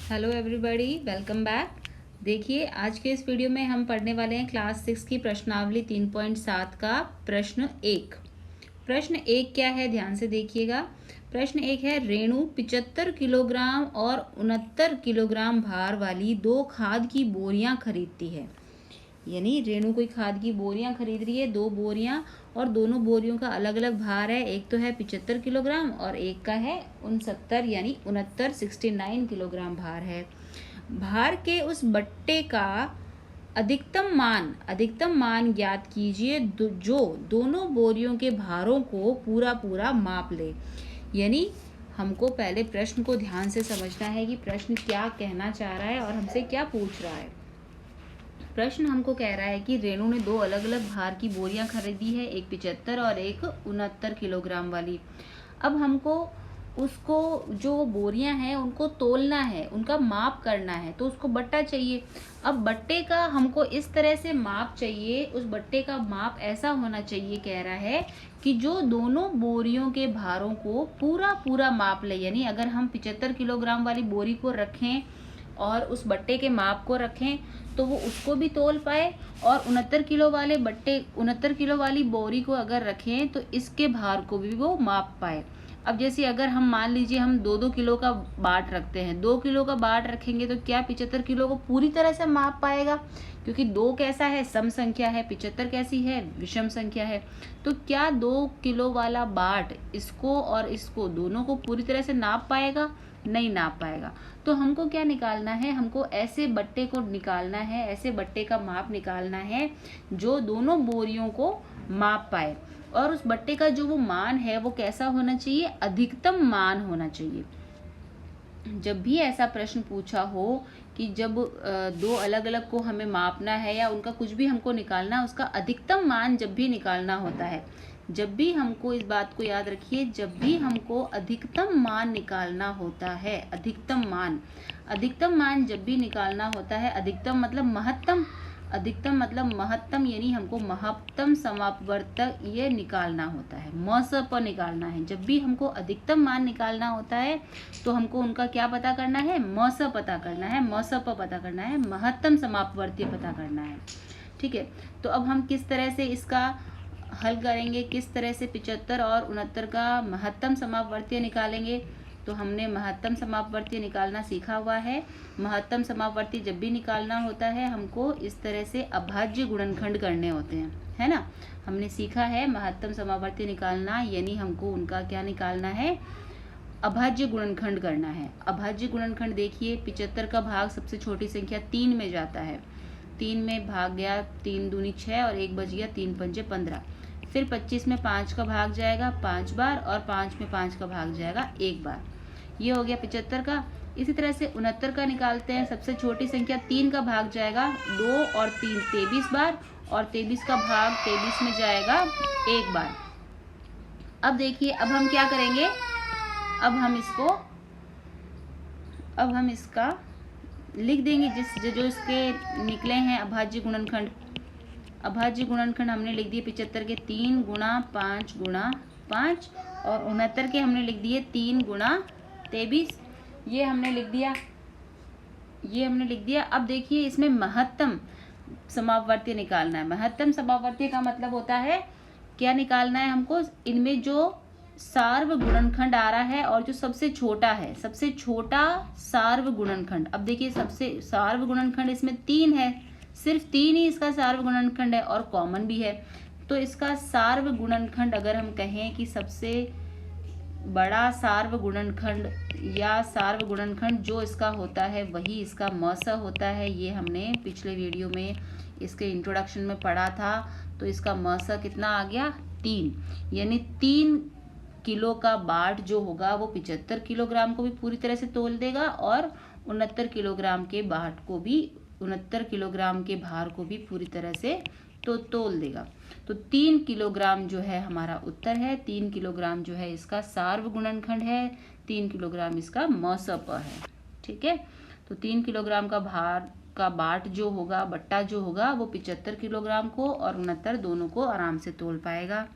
Hello everybody, welcome back. देखिए, आज के इस वीडियो में हम पढ़ने वाले हैं क्लास 6 की प्रश्नावली 3.7 का प्रश्न 1। प्रश्न 1 क्या है, ध्यान से देखिएगा। प्रश्न 1 है, रेणु 75 किलोग्राम और 69 किलोग्राम भार वाली 2 खाद की बोरियां खरीदती है। यानी रेणु कोई खाद की बोरियां खरीद रही है, 2 बोरियां, और दोनों बोरियों का अलग अलग भार है। एक तो है 75 किलोग्राम और एक का है 69 यानी 69 किलोग्राम भार है। भार के उस बट्टे का अधिकतम मान ज्ञात कीजिए जो दोनों बोरियों के भारों को पूरा पूरा माप ले। यानी हमको पहले प्रश्न को ध्यान से समझना है कि प्रश्न क्या कहना चाह रहा है और हमसे क्या पूछ रहा है। प्रश्न हमको कह रहा है कि रेणु ने 2 अलग अलग भार की बोरियां खरीदी है, एक 75 और एक 69 किलोग्राम वाली। अब हमको उसको जो बोरियां हैं उनको तोलना है, उनका माप करना है, तो उसको बट्टा चाहिए। अब बट्टे का हमको इस तरह से माप चाहिए, उस बट्टे का माप ऐसा होना चाहिए, कह रहा है कि जो दोनों बोरियों के भारों को पूरा पूरा माप ले। यानी अगर हम 75 किलोग्राम वाली बोरी को रखें और उस बट्टे के माप को रखें तो वो उसको भी तोल पाए, और 69 किलो वाली बोरी को अगर रखें तो इसके भार को भी वो माप पाए। अब जैसे अगर हम मान लीजिए हम 2-2 किलो का बाट रखते हैं, 2 किलो का बाट रखेंगे तो क्या 75 किलो को पूरी तरह से माप पाएगा? क्योंकि 2 कैसा है, सम संख्या है, 75 कैसी है, विषम संख्या है। तो क्या 2 किलो वाला बाट इसको और इसको दोनों को पूरी तरह से नाप पाएगा? नहीं नाप पाएगा। तो हमको क्या निकालना है, हमको ऐसे बट्टे को निकालना है, ऐसे बट्टे का माप निकालना है जो दोनों बोरियों को माप पाए। और उस बट्टे का जो वो मान है वो कैसा होना चाहिए? अधिकतम मान होना चाहिए। जब भी ऐसा प्रश्न पूछा हो कि जब 2 अलग अलग को हमें मापना है या उनका कुछ भी हमको निकालना, उसका अधिकतम मान जब भी निकालना होता है, जब भी हमको इस बात को याद रखिए, जब भी हमको अधिकतम मान निकालना होता है, अधिकतम मान जब भी निकालना होता है, अधिकतम मतलब महत्तम यानी हमको महत्तम समापवर्तक ये निकालना होता है, मसप निकालना है। जब भी हमको अधिकतम मान निकालना होता है तो हमको उनका क्या पता करना है? मसप पता करना है, मसप पता करना है, महत्तम समापवर्तीय पता करना है। ठीक है, तो अब हम किस तरह से इसका हल करेंगे, किस तरह से 75 और 69 का महत्तम समापवर्तीय निकालेंगे? तो हमने महत्तम समापवर्तीय निकालना सीखा हुआ है। महत्तम समापवर्तीय जब भी निकालना होता है हमको इस तरह से अभाज्य गुणनखंड करने होते हैं, है ना। हमने सीखा है महत्तम समापवर्तीय निकालना, यानी हमको उनका क्या निकालना है? अभाज्य गुणनखंड करना है। अभाज्य गुणनखंड देखिए, 75 का भाग सबसे छोटी संख्या 3 में जाता है, 3 में भाग गया, 3 दूनी 6 और 1 बच गया, 3 पंजे 15। फिर 25 में 5 का भाग जाएगा 5 बार और 5 में 5 का भाग जाएगा 1 बार। ये हो गया 75 का। इसी तरह से 69 का निकालते हैं। सबसे छोटी संख्या 3 का भाग जाएगा 2 और 3 23 बार, और 23 का भाग 23 में जाएगा 1 बार। अब देखिए, अब हम क्या करेंगे, अब हम इसका लिख देंगे जो इसके निकले हैं अभाज्य गुणनखंड। अभाज्य गुणनखंड हमने लिख दिए 75 के 3 गुणा 5 गुणा 5, और 69 के हमने लिख दिए 3 गुणा 23। ये हमने लिख दिया। अब देखिए, इसमें महत्तम समापवर्तीय निकालना है। महत्तम समापवर्तीय का मतलब होता है क्या निकालना है हमको? इनमें जो सार्व गुणनखंड आ रहा है और जो सबसे छोटा है, सबसे छोटा सार्व गुणनखंड। अब देखिए, सबसे सार्व गुणनखंड इसमें 3 है, सिर्फ 3 ही इसका सार्व गुणनखंड है और कॉमन भी है। तो इसका सार्व गुणनखंड अगर हम कहें कि सबसे बड़ा सार्व गुणनखंड या सार्व गुणनखंड जो इसका होता है वही इसका मस होता है। ये हमने पिछले वीडियो में इसके इंट्रोडक्शन में पढ़ा था। तो इसका मस कितना आ गया? 3। यानी 3 किलो का बाट जो होगा वो 75 किलोग्राम को भी पूरी तरह से तोल देगा, और 69 किलोग्राम के बाट को भी, 69 किलोग्राम के भार को भी पूरी तरह से तो तोल देगा। तो 3 किलोग्राम जो है हमारा उत्तर है। 3 किलोग्राम जो है इसका सार्व गुणनखंड है, 3 किलोग्राम इसका मसप है। ठीक है, तो 3 किलोग्राम का भार का बाट जो होगा, बट्टा जो होगा, वो 75 किलोग्राम को और 69 दोनों को आराम से तोल पाएगा।